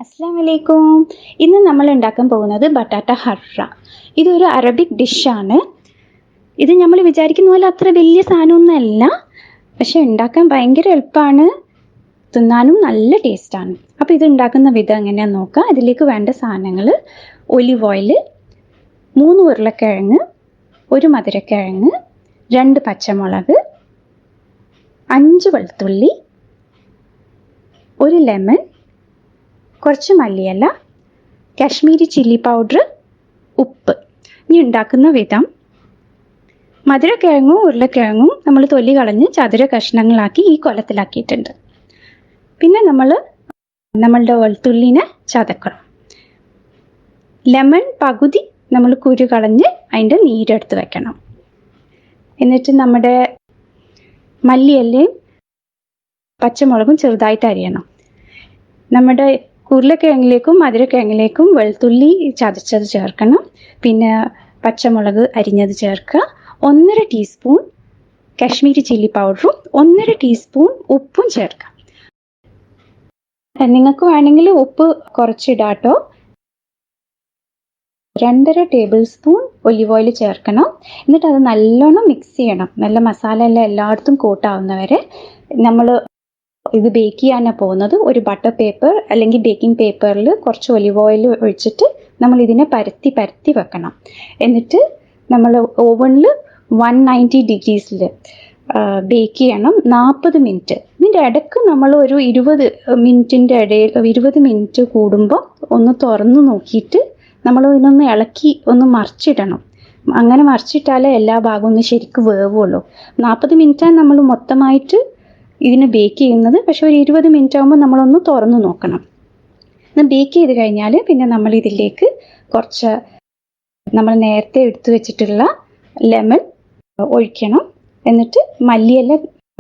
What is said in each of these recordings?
അസ്സാം വലൈക്കും. ഇന്ന് നമ്മൾ ഉണ്ടാക്കാൻ പോകുന്നത് ബട്ടാട്ട ഹർറ. ഇതൊരു അറബിക് ഡിഷാണ്. ഇത് നമ്മൾ വിചാരിക്കുന്ന പോലെ അത്ര വലിയ സാധനമൊന്നുമല്ല, പക്ഷെ ഉണ്ടാക്കാൻ ഭയങ്കര എളുപ്പമാണ്, തിന്നാനും നല്ല ടേസ്റ്റാണ്. അപ്പോൾ ഇത് ഉണ്ടാക്കുന്ന വിധം എങ്ങനെയാണെന്ന് നോക്കാം. അതിലേക്ക് വേണ്ട സാധനങ്ങൾ: ഒലിവ് ഓയിൽ, 3 ഉരുളക്കിഴങ്ങ്, 1 മധുരക്കിഴങ്ങ്, 2 പച്ചമുളക്, 5 വെളുത്തുള്ളി, 1 ലെമൺ, കുറച്ച് മല്ലിയില, കാശ്മീരി ചില്ലി പൗഡർ, ഉപ്പ്. ഇനി ഉണ്ടാക്കുന്ന വിധം: മധുരക്കിഴങ്ങും ഉരുളക്കിഴങ്ങും നമ്മൾ തൊലി കളഞ്ഞ് ചതുര കഷ്ണങ്ങളാക്കി ഈ കൊലത്തിലാക്കിയിട്ടുണ്ട്. പിന്നെ നമ്മളുടെ വെളുത്തുള്ളിനെ ചതക്കണം. ലെമൺ പകുതി നമ്മൾ കുരു കളഞ്ഞ് അതിൻ്റെ നീരെടുത്ത് വെക്കണം. എന്നിട്ട് നമ്മുടെ മല്ലിയിലയും പച്ചമുളകും ചെറുതായിട്ട് അരിയണം. നമ്മുടെ ഉരുളക്കിഴങ്ങിലേക്കും മധുരക്കിഴങ്ങിലേക്കും വെളുത്തുള്ളി ചതച്ചത് ചേർക്കണം. പിന്നെ പച്ചമുളക് അരിഞ്ഞത് ചേർക്കുക. 1.5 ടീസ്പൂൺ കാശ്മീരി ചില്ലി പൗഡറും 1.5 ടീസ്പൂൺ ഉപ്പും ചേർക്കാം. നിങ്ങൾക്ക് വേണമെങ്കിൽ ഉപ്പ് കുറച്ചിടാട്ടോ. 2.5 ടേബിൾ സ്പൂൺ ഒലിവ് ഓയിൽ ചേർക്കണം. എന്നിട്ട് അത് നല്ലോണം മിക്സ് ചെയ്യണം. നല്ല മസാല എല്ലാം എല്ലായിടത്തും കോട്ടാവുന്നവരെ. നമ്മൾ ഇത് ബേക്ക് ചെയ്യാനാണ് പോകുന്നത്. ഒരു ബട്ടർ പേപ്പർ അല്ലെങ്കിൽ ബേക്കിംഗ് പേപ്പറിൽ കുറച്ച് ഒലിവ് ഓയിൽ ഒഴിച്ചിട്ട് നമ്മൾ ഇതിനെ പരത്തി വെക്കണം. എന്നിട്ട് നമ്മൾ ഓവനിൽ 190 ഡിഗ്രീസിൽ ബേക്ക് ചെയ്യണം 40 മിനിറ്റ്. ഇതിൻ്റെ ഇടയ്ക്ക് നമ്മൾ ഒരു 20 മിനിറ്റിൻ്റെ ഇടയിൽ 20 മിനിറ്റ് കൂടുമ്പോൾ ഒന്ന് തുറന്ന് നോക്കിയിട്ട് നമ്മൾ ഇതിനൊന്ന് ഇളക്കി ഒന്ന് മറിച്ചിടണം. അങ്ങനെ മറിച്ചിട്ടാലേ എല്ലാ ഭാഗവും ഒന്ന് ശരിക്കും വേവുള്ളൂ. 40 മിനിറ്റാണ് നമ്മൾ മൊത്തമായിട്ട് ഇതിന് ബേക്ക് ചെയ്യുന്നത്. പക്ഷെ ഒരു 20 മിനിറ്റ് ആകുമ്പോൾ നമ്മളൊന്ന് തുറന്ന് നോക്കണം. ബേക്ക് ചെയ്ത് കഴിഞ്ഞാൽ പിന്നെ നമ്മൾ ഇതിലേക്ക് കുറച്ച് നമ്മൾ നേരത്തെ എടുത്തു വെച്ചിട്ടുള്ള ലെമൺ ഒഴിക്കണം. എന്നിട്ട് മല്ലിയില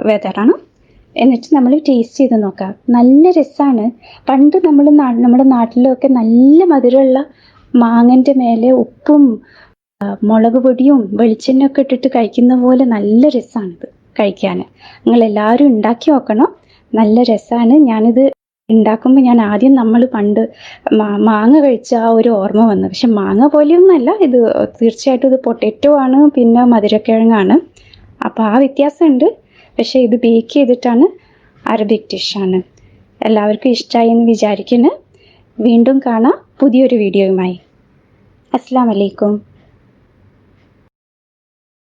വിതറണം. എന്നിട്ട് നമ്മൾ ടേസ്റ്റ് ചെയ്ത് നോക്കാം. നല്ല രസമാണ്. പണ്ട് നമ്മുടെ നാട്ടിലൊക്കെ നല്ല മധുരമുള്ള മാങ്ങൻ്റെ മേലെ ഉപ്പും മുളക് പൊടിയും വെളിച്ചെണ്ണയൊക്കെ ഇട്ടിട്ട് കഴിക്കുന്ന പോലെ നല്ല രസമാണിത് കഴിക്കാൻ. നിങ്ങളെല്ലാവരും ഉണ്ടാക്കി നോക്കണം. നല്ല രസമാണ്. ഞാനിത് ഉണ്ടാക്കുമ്പോൾ ആദ്യം നമ്മൾ പണ്ട് മാങ്ങ കഴിച്ച ആ ഒരു ഓർമ്മ വന്നു. പക്ഷെ മാങ്ങ പോലെയൊന്നുമല്ല ഇത്. തീർച്ചയായിട്ടും ഇത് പൊട്ടാറ്റോ ആണ്, പിന്നെ മധുരക്കിഴങ്ങാണ്. അപ്പോൾ ആ വ്യത്യാസമുണ്ട്. പക്ഷേ ഇത് ബേക്ക് ചെയ്തിട്ടാണ്. അറബിക് ഡിഷാണ്. എല്ലാവർക്കും ഇഷ്ടമായി എന്ന് വിചാരിക്കുന്നു. വീണ്ടും കാണാം പുതിയൊരു വീഡിയോയുമായി. അസ്സലാമു അലൈക്കും.